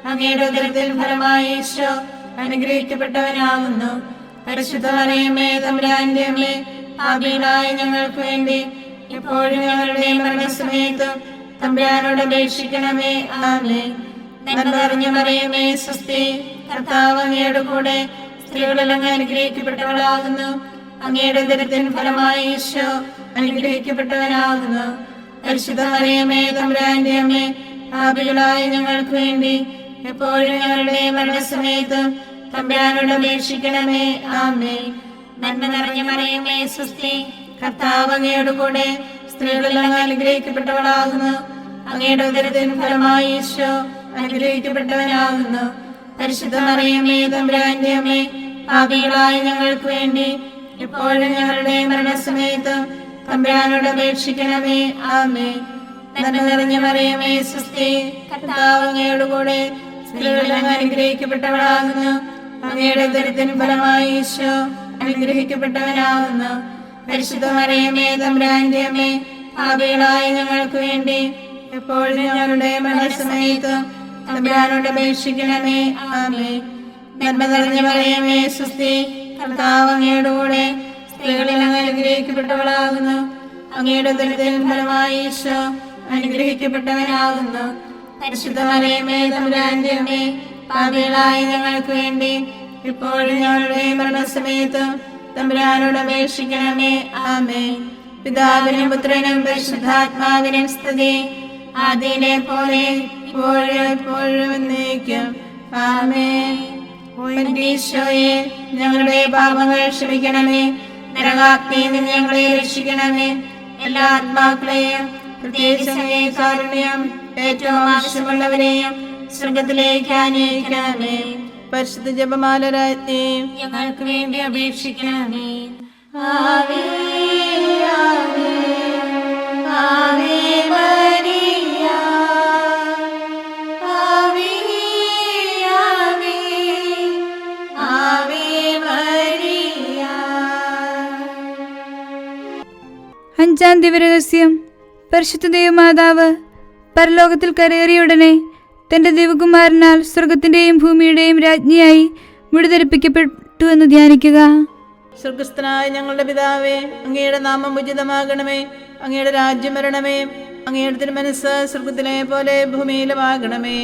അങ്ങയുടെ ഉദരത്തിൻ ഫലമായി ഈശോ അനുഗ്രഹിക്കപ്പെട്ടവനാകുന്നു. പരിശുദ്ധ മറിയമേ, തമ്പുരാന്റെ അമ്മേ, പാപികളായ ഞങ്ങൾക്ക് വേണ്ടി ഇപ്പോഴും ഞങ്ങളുടെ മരണസമയത്തും തമ്പുരാനോട് അപേക്ഷിക്കണമേ. ആമേൻ. നന്മ നിറഞ്ഞ മറിയമേ, സ്വസ്തി, കർത്താവ് അങ്ങയോട് കൂടെ സ്ത്രീകളിൽ അങ്ങ് അനുഗ്രഹിക്കപ്പെട്ടവളാകുന്നു. അങ്ങയുടെ ഉദരത്തിൻ ഫലമായി ഈശോ അനുഗ്രഹിക്കപ്പെട്ടവനാകുന്നു. പരിശുദ്ധ മറിയമേ, തമ്പുരാന്റെ അമ്മേ, പാപികളായ ഞങ്ങൾക്ക് വേണ്ടി എപ്പോഴും ഞങ്ങളുടെ മരണസമയത്തും തമ്പുരാനോട് അപേക്ഷിക്കണമേ. ആമേൻ. നന്മ നിറഞ്ഞ മറിയമേ, സ്വസ്തി, കർത്താവ് അങ്ങയോട് കൂടെ സ്ത്രീകളിൽ അങ്ങ് അനുഗ്രഹിക്കപ്പെട്ടവളാകുന്നു. അങ്ങയുടെ ഉദരത്തിൻ ഫലമായി ഈശോ അനുഗ്രഹിക്കപ്പെട്ടവനാകുന്നു. പരിശുദ്ധ മറിയമേ, തമ്പുരാന്റെ അമ്മേ, പാപികളായ ഞങ്ങൾക്ക് വേണ്ടി ഇപ്പോഴും ഞങ്ങളുടെ മരണസമയത്തും തമ്പുരാനോട് അപേക്ഷിക്കണമേ. ആമേൻ. നന്മ നിറഞ്ഞ മറിയമേ, സ്വസ്തി, കർത്താവ് അങ്ങയോട് കൂടെ സ്ത്രീകളിൽ അങ്ങ് അനുഗ്രഹിക്കപ്പെട്ടവളാകുന്നു. അങ്ങയുടെ ഉദരത്തിൻ ഫലമായി ഈശോ അനുഗ്രഹിക്കപ്പെട്ടവനാകുന്നു. പരിശുദ്ധ മറിയമേ, തമ്പുരാന്റെ അമ്മേ, പാപികളായ ഞങ്ങൾക്ക് വേണ്ടി എപ്പോഴും ഞങ്ങളുടെ മരണസമയത്തും തമ്പുരാനോട് അപേക്ഷിക്കണമേ. ആമേൻ. നന്മ നിറഞ്ഞ മറിയമേ, സ്വസ്തി, കർത്താവ് അങ്ങയോട് കൂടെ സ്ത്രീകളിൽ അങ്ങ് അനുഗ്രഹിക്കപ്പെട്ടവളാകുന്നു. അങ്ങയുടെ ഉദരത്തിൻ ഫലമായി ഈശോ അനുഗ്രഹിക്കപ്പെട്ടവനാകുന്നു. പരിശുദ്ധ മറിയമേ, തമ്പുരാന്റെ അമ്മേ, പാപികളായ ഞങ്ങൾക്ക് വേണ്ടി ഇപ്പോഴും ഞങ്ങളുടെ മരണസമയത്തും തമ്പുരാനോട് അപേക്ഷിക്കണമേ. ആമേൻ. പിതാവിനും പുത്രനും പരിശുദ്ധാത്മാവിനും സ്തുതി. ആദിയിലെ പോലെ ഇപ്പോഴും എപ്പോഴും എന്നേക്കും. ആമേൻ. ഈശോയെ, ഞങ്ങളുടെ പാപങ്ങൾ ക്ഷമിക്കണമേ. നരകാഗ്നിയിൽ നിന്ന് ഞങ്ങളെ രക്ഷിക്കണമേ. എല്ലാ ആത്മാക്കളെയും പ്രത്യേകിച്ച് അങ്ങേ കാരുണ്യം ഏറ്റവും ആവശ്യമുള്ളവരെയും സ്വർഗത്തിലേക്ക് ആനയിക്കണമേ. പരിശുദ്ധ ജപമാല രാജ്ഞി ഞങ്ങൾക്ക് വേണ്ടി അപേക്ഷിക്കണമേ. ആവേ ആവേ ആവേ മരിയ ആവേ ആവേ ആവേ മരിയ. അഞ്ചാം ദിവരഹസ്യം. പരിശുദ്ധ ദൈവമാതാവ് പരലോകത്തിൽ കരയേറിയുടനെ തന്റെ ദൈവകുമാരനാൽ സ്വർഗത്തിന്റെയും ഭൂമിയുടെയും രാജ്ഞിയായി മുടിധരിപ്പിക്കപ്പെട്ടു എന്ന് ധ്യാനിക്കുക. സ്വർഗസ്ഥനായ ഞങ്ങളുടെ പിതാവേ, അങ്ങയുടെ നാമം ഉചിതമാകണമേ. അങ്ങയുടെ രാജ്യം വരണമേ. അങ്ങയുടെ തിരുമനസ്സ് സ്വർഗത്തിലെ പോലെ ഭൂമിയിലുമാകണമേ.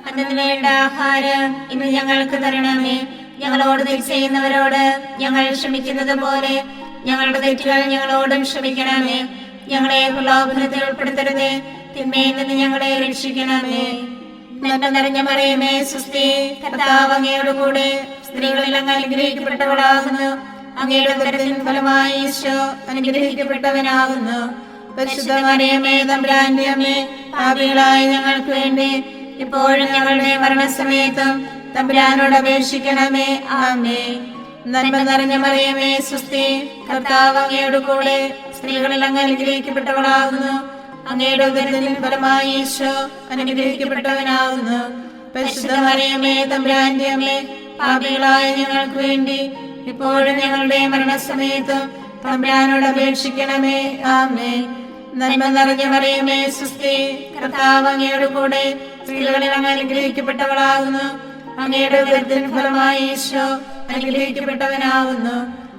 അന്നു വേണ്ട ആഹാരം ഇന്ന് ഞങ്ങൾക്ക് തരണമേ. ഞങ്ങളോട് തെറ്റ് ചെയ്യുന്നവരോട് ഞങ്ങൾ ക്ഷമിക്കുന്നത് പോലെ ഞങ്ങളുടെ തെറ്റുകൾ ഞങ്ങളോടും ക്ഷമിക്കണമേ. ഞങ്ങളെ പ്രലോഭനത്തിൽ ഉൾപ്പെടുത്തരുതേ, തിന്മയിൽ നിന്ന് ഞങ്ങളെ രക്ഷിക്കണമേ. നന്മ നിറഞ്ഞ മറിയമേ, സ്വസ്തി, കർത്താവ് അങ്ങയോട് കൂടെ സ്ത്രീകളിൽ അങ്ങ് അനുഗ്രഹിക്കപ്പെട്ടവളാകുന്നു. അങ്ങയുടെ ഉദരത്തിൻ ഫലമായി ഈശോ അനുഗ്രഹിക്കപ്പെട്ടവനാകുന്നു. പരിശുദ്ധ മറിയമേ, തമ്പുരാന്റെ അമ്മേ, പാപികളായ ഞങ്ങൾക്ക് വേണ്ടി ഇപ്പോഴും ഞങ്ങളുടെ മരണസമയത്തും തമ്പുരാനോട് അപേക്ഷിക്കണമേ. ആമേൻ. നന്മ നിറഞ്ഞ മറിയമേ, സ്വസ്തി, കർത്താവ് അങ്ങയോട് കൂടെ സ്ത്രീകളിൽ അങ്ങ് അനുഗ്രഹിക്കപ്പെട്ടവളാകുന്നു. അങ്ങയുടെ ഉദരത്തിൻ ഫലമായി ഈശോ അനുഗ്രഹിക്കപ്പെട്ടവനാകുന്നു. പരിശുദ്ധ മറിയമേ, തമ്പുരാന്റെ അമ്മേ, പാപികളായ ഞങ്ങൾക്ക് വേണ്ടി ഇപ്പോഴും ഞങ്ങളുടെ മരണസമയത്തും തമ്പുരാനോട് അപേക്ഷിക്കണമേ. ആമേൻ. നന്മ നിറഞ്ഞ മറിയമേ, സ്വസ്തി, കർത്താവ് അങ്ങയോട് കൂടെ സ്ത്രീകളിൽ അങ്ങ് അനുഗ്രഹിക്കപ്പെട്ടവളാകുന്നു. അങ്ങയുടെ ഉദരത്തിൻ ഫലമായി ഈശോ അനുഗ്രഹിക്കപ്പെട്ടവനാകുന്നു.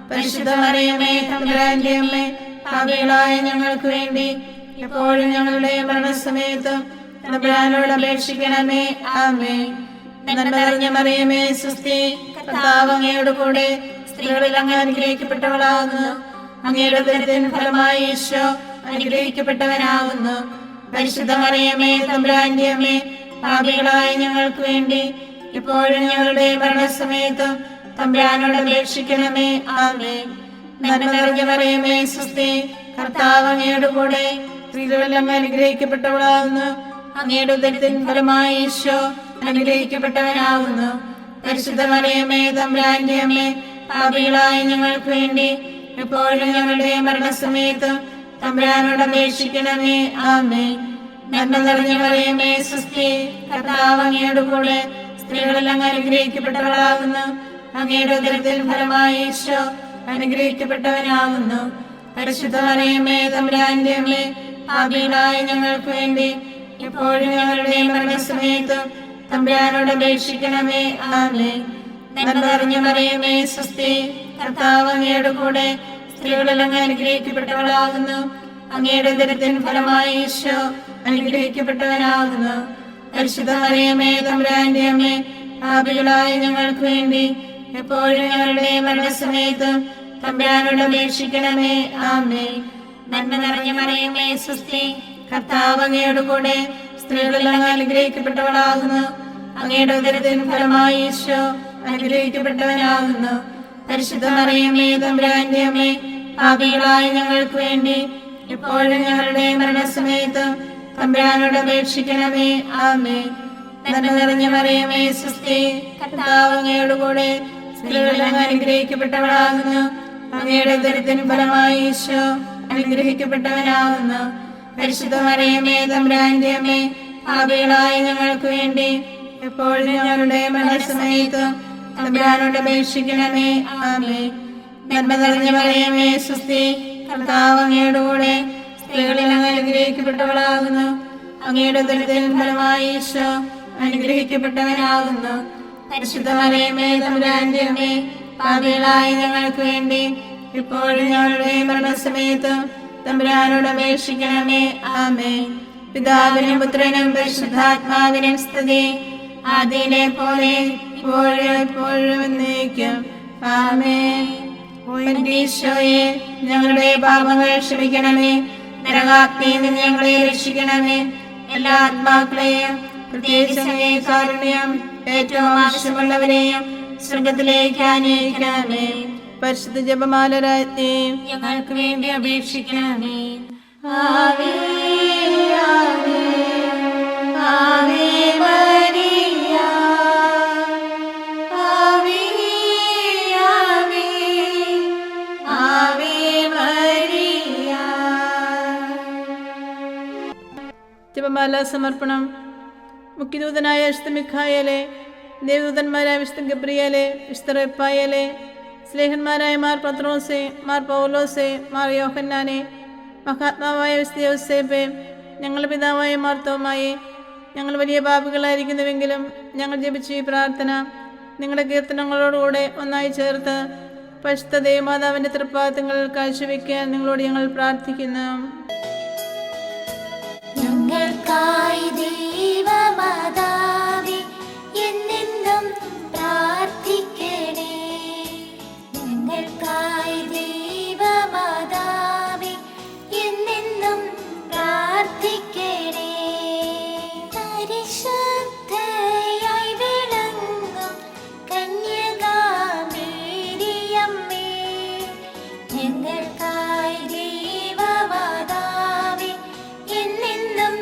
പരിശുദ്ധ മറിയമേ, തമ്പുരാന്റെ അമ്മേ, പാപികളായ ഞങ്ങൾക്ക് വേണ്ടി എപ്പോഴും ഞങ്ങളുടെ മരണസമയത്തും തമ്പുരാനോട് അപേക്ഷിക്കണമേ. ആമേൻ. നന്മ നിറഞ്ഞ മറിയമേ, സ്വസ്തി, കർത്താവ് അങ്ങയോട് കൂടെ സ്ത്രീകളിൽ അങ്ങ് അനുഗ്രഹിക്കപ്പെട്ടവളാകുന്നു. അങ്ങയുടെ ഉദരത്തിൻ ഫലമായി ഈശോ അനുഗ്രഹിക്കപ്പെട്ടവനാകുന്നു. പരിശുദ്ധ മറിയമേ, തമ്പുരാന്റെ അമ്മേ, പാപികളായ ഞങ്ങൾക്ക് വേണ്ടി ഇപ്പോഴും ഞങ്ങളുടെ മരണസമയത്തും തമ്പുരാനോട് അപേക്ഷിക്കണമേ. ആമേൻ. നന്മ നിറഞ്ഞ മറിയമേ, സ്വസ്തി, കർത്താവ് അങ്ങയോട് കൂടെ സ്ത്രീകളിൽ അങ്ങ് അനുഗ്രഹിക്കപ്പെട്ടവളാകുന്നു. അങ്ങയുടെ ഉദരത്തിൻ ഫലമായി ഈശോ അനുഗ്രഹിക്കപ്പെട്ടവനാകുന്നു. പരിശുദ്ധ മറിയമേ, തമ്പുരാന്റെ അമ്മേ, പാപികളായ ഞങ്ങൾക്ക് വേണ്ടി എപ്പോഴും ഞങ്ങളുടെ മരണസമയത്തും തമ്പുരാനോട് അപേക്ഷിക്കണമേ. ആമേൻ. നന്മ നിറഞ്ഞ മറിയമേ, സ്വസ്തി, കർത്താവ് അങ്ങയോട് കൂടെ സ്ത്രീകളിൽ അങ്ങ് അനുഗ്രഹിക്കപ്പെട്ടവളാകുന്നു. അങ്ങയുടെ ഉദരത്തിൻ ഫലമായി ഈശോ അനുഗ്രഹിക്കപ്പെട്ടവനാകുന്നു. പരിശുദ്ധ മറിയമേ, തമ്പുരാന്റെ അമ്മേ, പാപികളായ ഞങ്ങൾക്ക് വേണ്ടി എപ്പോഴും ഞങ്ങളുടെ മരണസമയത്തും തമ്പുരാനോട് അപേക്ഷിക്കണമേ. ആമേൻ. നന്മ നിറഞ്ഞ മറിയമേ, സ്വസ്തി, കർത്താവ് അങ്ങയോട് കൂടെ സ്ത്രീകളിൽ അങ്ങ് അനുഗ്രഹിക്കപ്പെട്ടവളാകുന്നു. അങ്ങയുടെ ഉദരത്തിൻ ഫലമായി ഈശോ അനുഗ്രഹിക്കപ്പെട്ടവനാകുന്നു. പരിശുദ്ധ മറിയമേ, തമ്പുരാന്റെ അമ്മേ, പാപികളായ ഞങ്ങൾക്ക് വേണ്ടി എപ്പോഴും ഞങ്ങളുടെ മരണസമയത്തും തമ്പുരാനോട് അപേക്ഷിക്കണമേ. ആമേൻ. നന്മ നിറഞ്ഞ മറിയമേ, സ്വസ്തി, കർത്താവ് അങ്ങയോട് കൂടെ സ്ത്രീകളിൽ അങ്ങ് അനുഗ്രഹിക്കപ്പെട്ടവളാകുന്നു. അങ്ങയുടെ ഉദരത്തിൻ ഫലമായി ഈശോ അനുഗ്രഹിക്കപ്പെട്ടവനാകുന്നു. പരിശുദ്ധ മറിയമേ, തമ്പുരാന്റെ അമ്മേ, പാപികളായ ഞങ്ങൾക്ക് വേണ്ടി എപ്പോഴും ഞങ്ങളുടെ മരണസമയത്തും തമ്പുരാനോട് അപേക്ഷിക്കണമേ. ആമേൻ. നന്മ നിറഞ്ഞ മറിയമേ, സ്വസ്തി, കർത്താവ് അങ്ങയോട് കൂടെ സ്ത്രീകളിൽ അങ്ങ് അനുഗ്രഹിക്കപ്പെട്ടവളാകുന്നു. അങ്ങയുടെ ഉദരത്തിൻ ഫലമായി ഈശോ അനുഗ്രഹിക്കപ്പെട്ടവനാകുന്നു. പരിശുദ്ധ മറിയമേ, തമ്പുരാന്റെ അമ്മേ, പാപികളായ ഞങ്ങൾക്ക് വേണ്ടി എപ്പോഴും ഞങ്ങളുടെ മരണസമയത്തും തമ്പുരാനോട് അപേക്ഷിക്കണമേ. ആമേൻ. നന്മ നിറഞ്ഞ മറിയമേ, സ്വസ്തി, കർത്താവ് അങ്ങയോട് കൂടെ സ്ത്രീകളിൽ അങ്ങ് അനുഗ്രഹിക്കപ്പെട്ടവളാകുന്നു. അങ്ങയുടെ ഉദരത്തിൻ ഫലമായി ഈശോ അനുഗ്രഹിക്കപ്പെട്ടവനാകുന്നു. പരിശുദ്ധ മറിയമേ, തമ്പുരാന്റെ അമ്മേ, പാപികളായ ഞങ്ങൾക്ക് വേണ്ടി ഇപ്പോഴും ഞങ്ങളുടെ മരണസമയത്തും തമ്പുരാനോട് അപേക്ഷിക്കണമേ. ആമേൻ. പിതാവിനും പുത്രനും പരിശുദ്ധാത്മാവിനും സ്തുതി, ആദിയിലെ പോലെ ഇപ്പോഴും എപ്പോഴും എന്നേക്കും. ആമേൻ. ഈശോയെ, ഞങ്ങളുടെ പാപങ്ങൾ ക്ഷമിക്കണമേ. നരകാഗ്നിയിൽ നിന്ന് ഞങ്ങളെ രക്ഷിക്കണമേ. എല്ലാ ആത്മാക്കളെയും പ്രത്യേകിച്ച് അങ്ങേ കാരുണ്യം ഏറ്റവും ആവശ്യമുള്ളവരെയും സ്വർഗത്തിലേക്ക് ആനയിക്കണമേ. പരിശുദ്ധ ജപമാല രാജ്ഞി, ഞങ്ങൾക്ക് വേണ്ടി അപേക്ഷിക്കണമേ. ആവേ ആവേ ആവേ മരിയ ആവേ ആവേ ആവേ മരിയ. ജപമാല സമർപ്പണം. മുഖ്യദൂതനായ വിശുദ്ധ മിഖായേലെ, ദേവദൂതന്മാരായ വിശുദ്ധ ഗബ്രിയേലെ, വിശുദ്ധ റഫായേലെ, സ്ലേഹന്മാരായ മാർ പത്രോസെ, മാർ പൗലോസെ, മാർ യോഹന്നാനെ, മഹാത്മാവായ വിശുദ്ധ യോസേപ്പെ, ഞങ്ങളുടെ പിതാവായ മാർ തോമായെ, ഞങ്ങൾ വലിയ പാപികളായിരിക്കുന്നുവെങ്കിലും ഞങ്ങൾ ജപിച്ച ഈ പ്രാർത്ഥന നിങ്ങളുടെ കീർത്തനങ്ങളോടുകൂടെ ഒന്നായി ചേർത്ത് പരിശുദ്ധ ദേവമാതാവിൻ്റെ തൃപ്പാദങ്ങളിൽ കാഴ്ചവെക്കാൻ നിങ്ങളോട് ഞങ്ങൾ പ്രാർത്ഥിക്കുന്നു. ഞങ്ങൾക്കായി ദൈവമാതാവേ എന്നെന്നും പ്രാർത്ഥിക്കണേ. ഞങ്ങൾക്കായി ദൈവമാതാവേ എന്നെന്നും പ്രാർത്ഥിക്കണേ. പരിശുദ്ധയായി വിളങ്ങും കന്യകാമേരിയമ്മേ, ഞങ്ങൾക്കായി ദൈവമാതാവേ എന്നെന്നും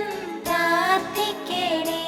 പ്രാർത്ഥിക്കണേ.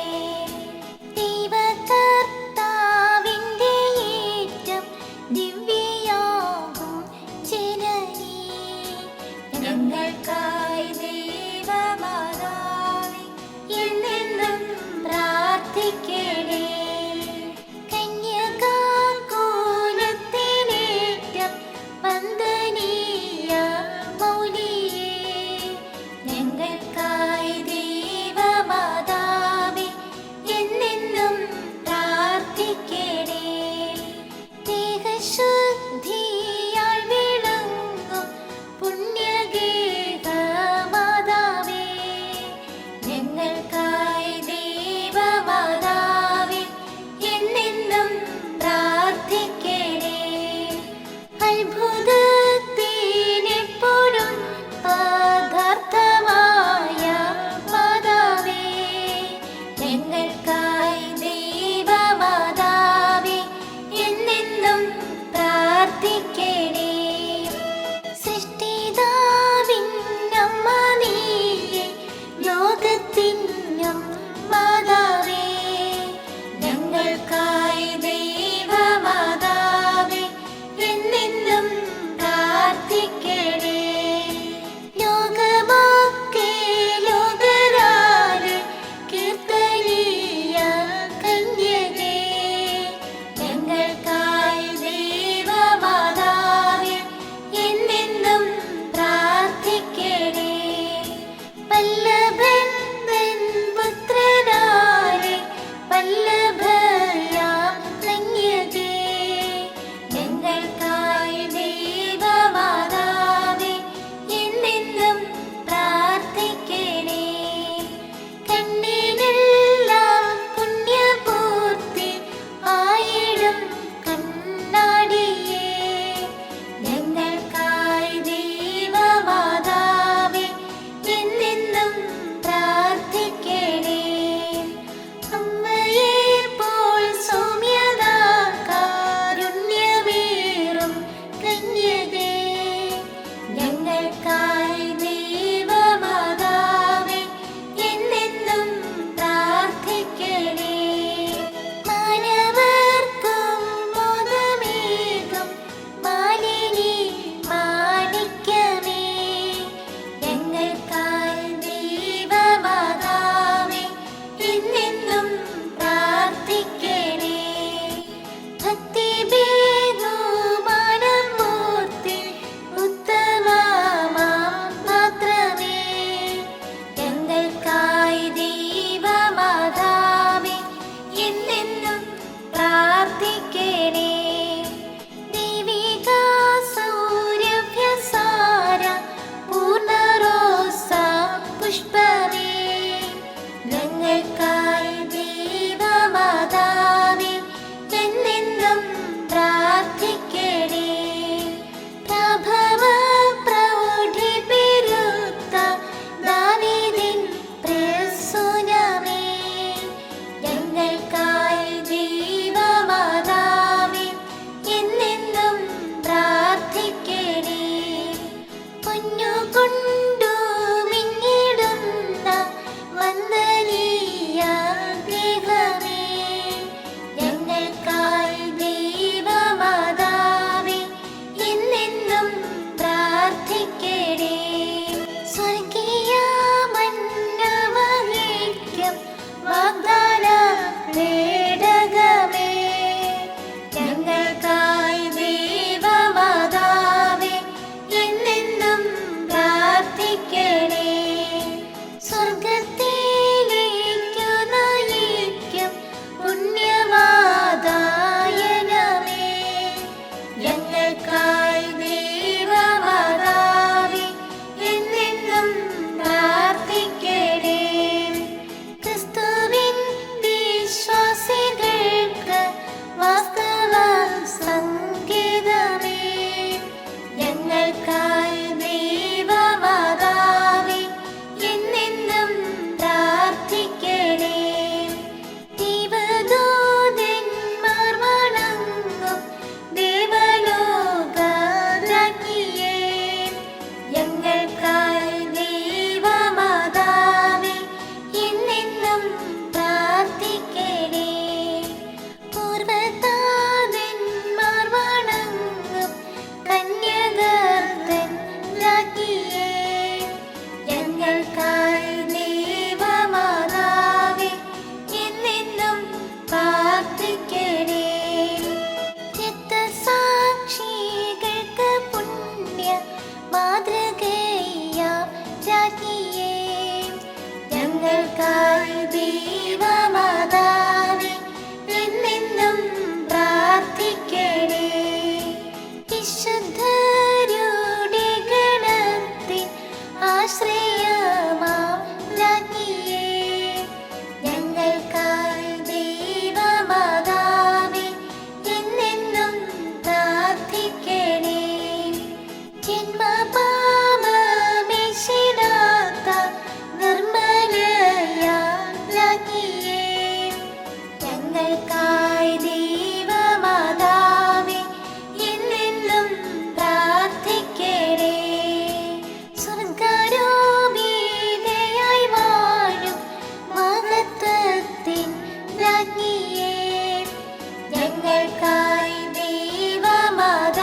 ഞങ്ങൾക്കായി ദൈവമാതാവേ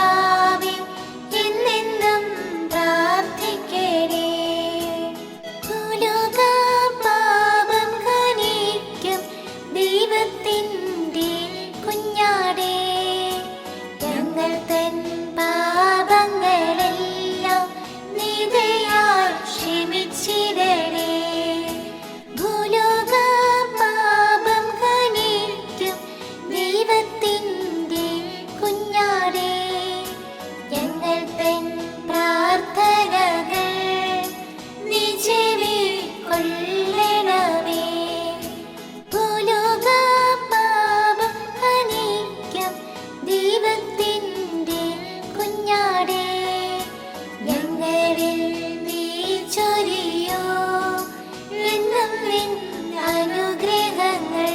എന്നെന്നും പ്രാർത്ഥിക്കണേ. ഭൂലോക പാപം ഖനിക്കും ദൈവത്തിൻ്റെ കുഞ്ഞാടേ, ഞങ്ങൾ തൻ പാപങ്ങളെല്ലാം നിദയാൽ ക്ഷമിച്ചിടണേ. ഭൂലോക പാപം ഖനിക്കും ദൈവത്തിൻ്റെ കുഞ്ഞാടേ, ഞങ്ങൾ തൻ പ്രാർത്ഥനകൾ നീ ചെവിക്കൊള്ളണമേ. ഭൂലോക പാപം ഖനിക്കും ദൈവത്തിൻ്റെ കുഞ്ഞാടേ, ഞങ്ങളിൽ നീ ചൊരിയോ എന്നും നിൻ അനുഗ്രഹങ്ങൾ.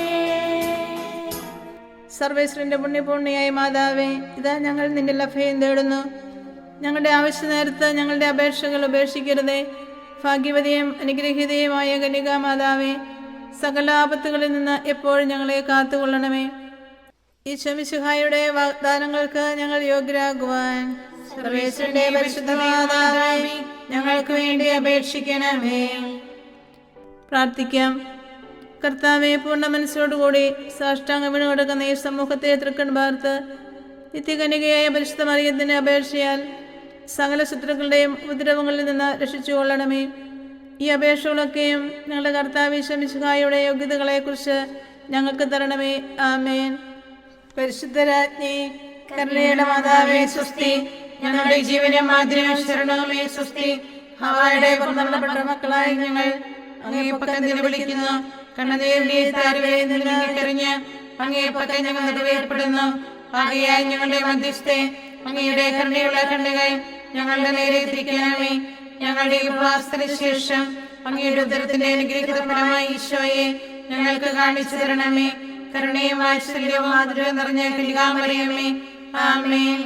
സർവേശ്വരന്റെ പുണ്യപൂർണിയായ മാതാവേ, ഇതാ ഞങ്ങൾ നിന്റെ അഭയം തേടുന്നു. ഞങ്ങളുടെ ആവശ്യ നേരത്ത് ഞങ്ങളുടെ അപേക്ഷകൾ ഉപേക്ഷിക്കരുതേ. ഭാഗ്യവതിയും അനുഗ്രഹീതയുമായ കന്യകാ മാതാവേ, സകല ആപത്തുകളിൽ നിന്ന് എപ്പോഴും ഞങ്ങളെ കാത്തുകൊള്ളണമേ. ഈശോ മിശിഹായുടെ വാഗ്ദാനങ്ങൾക്ക് ഞങ്ങൾ യോഗ്യരാകുവാൻ സർവേശ്വരന്റെ പരിശുദ്ധ മാതാവേ, ഞങ്ങൾക്ക് വേണ്ടി അപേക്ഷിക്കണമേ. പ്രാർത്ഥിക്കാം. കർത്താവെ, പൂർണ്ണ മനസ്സോടുകൂടി സാഷ്ടാംഗം വീണ് കിടക്കുന്ന ഈ സമൂഹത്തെ തൃക്കൺ പാർത്ത് നിത്യകന്യകയായ പരിശുദ്ധ മറിയത്തിന്റെ അപേക്ഷയാൽ സകല ശത്രുക്കളുടെയും ഉപദ്രവങ്ങളിൽ നിന്ന് രക്ഷിച്ചുകൊള്ളണമേ. ഈ അപേക്ഷകളൊക്കെയും ഞങ്ങളുടെ കർത്താവ് ഈശോ മിശിഹായുടെ യോഗ്യതകളെക്കുറിച്ച് ഞങ്ങൾക്ക് തരണമേ. ആമേൻ. പരിശുദ്ധരാജ്ഞി, കരുണയുടെ മാതാവേ സ്വസ്തി. ഞങ്ങളുടെ ജീവനും മാതിരിയും ശരണവുമേ സ്വസ്തി. ഹവായുടെ പുറന്തള്ളപ്പെട്ട മക്കളായ ഞങ്ങൾ അങ്ങേ പക്കം വിളിക്കുന്നു. കണ്ണുനീരിന്റെ താരുവേ നീങ്ങിക്കറിഞ്ഞ് അങ്ങേ പക്കം ഞങ്ങൾ നെടുവേർപ്പെടുന്നു. ആകയാൽ ഞങ്ങളുടെ മധ്യസ്ഥെ അങ്ങയുടെ കരുണയുള്ള കണ്ണുകൾ ഞങ്ങളുടെ നേരെ തിരിക്കണമേ. ഞങ്ങളുടെ ഉപവാസത്തിന് ശേഷം അങ്ങയുടെ ഉദരത്തിന്റെ അനുഗ്രഹിത ഫലമായി ഈശോയെ ഞങ്ങൾക്ക് കാണിച്ചു തരണമേ. കരുണയും വാത്സല്യവും മാധുര്യവും നിറഞ്ഞ കന്യകാമറിയമേ, ആമേൻ.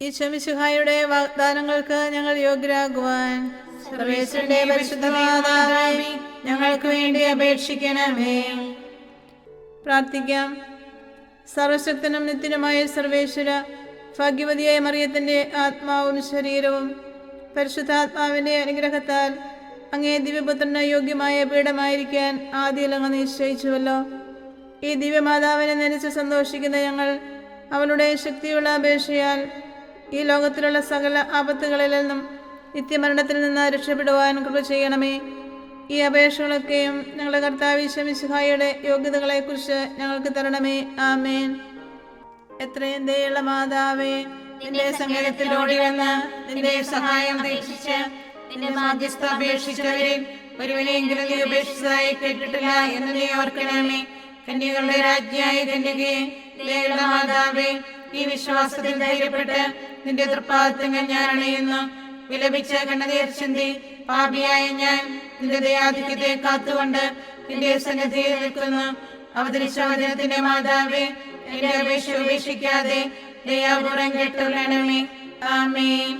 ഈശോ മിശിഹായുടെ വാഗ്ദാനങ്ങൾക്ക് ഞങ്ങൾ യോഗ്യരാകുവാൻ സർവേശ്വരന്റെ പരിശുദ്ധ മാതാവേ, ഞങ്ങൾക്ക് വേണ്ടി അപേക്ഷിക്കണമേ. പ്രാർത്ഥിക്കാം. സർവശക്തനും നിത്യനുമായ സർവേശ്വര, ഭാഗ്യവതിയായ മറിയത്തിന്റെ ആത്മാവും ശരീരവും പരിശുദ്ധാത്മാവിന്റെ അനുഗ്രഹത്താൽ അങ്ങേ ദിവ്യപുത്രന് യോഗ്യമായ പീഠമായിരിക്കാൻ ആദ്യം അങ്ങ് നിശ്ചയിച്ചുവല്ലോ. ഈ ദിവ്യമാതാവിനെ നനച്ച് സന്തോഷിക്കുന്ന ഞങ്ങൾ അവളുടെ ശക്തിയുള്ള അപേക്ഷയാൽ ഈ ലോകത്തിലുള്ള സകല ആപത്തുകളിൽ നിന്നും നിത്യമരണത്തിൽ നിന്ന് രക്ഷപ്പെടുവാൻ കൃപ ചെയ്യണമേ. ഈ അപേക്ഷകളൊക്കെയും ഞങ്ങളുടെ കർത്താവ് ഈശോ മിശിഹായുടെ യോഗ്യതകളെക്കുറിച്ച് ഞങ്ങൾക്ക് തരണമേ. ആമേൻ. എത്രയും ദയുള്ള മാതാവേ, നിന്റെ സങ്കേതത്തിൽ ഓടി വന്ന് നിന്റെ സഹായം അപേക്ഷിച്ച് നിന്റെ മാധ്യസ്ഥ അപേക്ഷിച്ചവരിൽ ഒരുവനെങ്കിലും നീ ഉപേക്ഷിച്ചതായി കേട്ടിട്ടില്ല എന്ന് നീ ഓർക്കണമേ. കന്യകളുടെ രാജ്ഞിയായ കന്യകയെ, ദയുള്ള മാതാവേ, ഈ വിശ്വാസത്തിൽ ധൈര്യപ്പെട്ട് നിന്റെ തൃപ്പാദത്തങ്ങൾ ഞാൻ അണയുന്നു. വിലപിച്ച കണ്ണുനീർ ചിന്തി പാപിയായ ഞാൻ നിന്റെ ദയാധിക്യത്തെ കാത്തുകൊണ്ട് നിന്റെ സന്നിധിയിൽ നിൽക്കുന്നു. അവതരിച്ച വചനത്തിന്റെ മാതാവേ, എന്റെ അപേക്ഷ ഉപേക്ഷിക്കാതെ ദയാപൂർവം കേട്ടുകൊള്ളണമേ. ആമേൻ.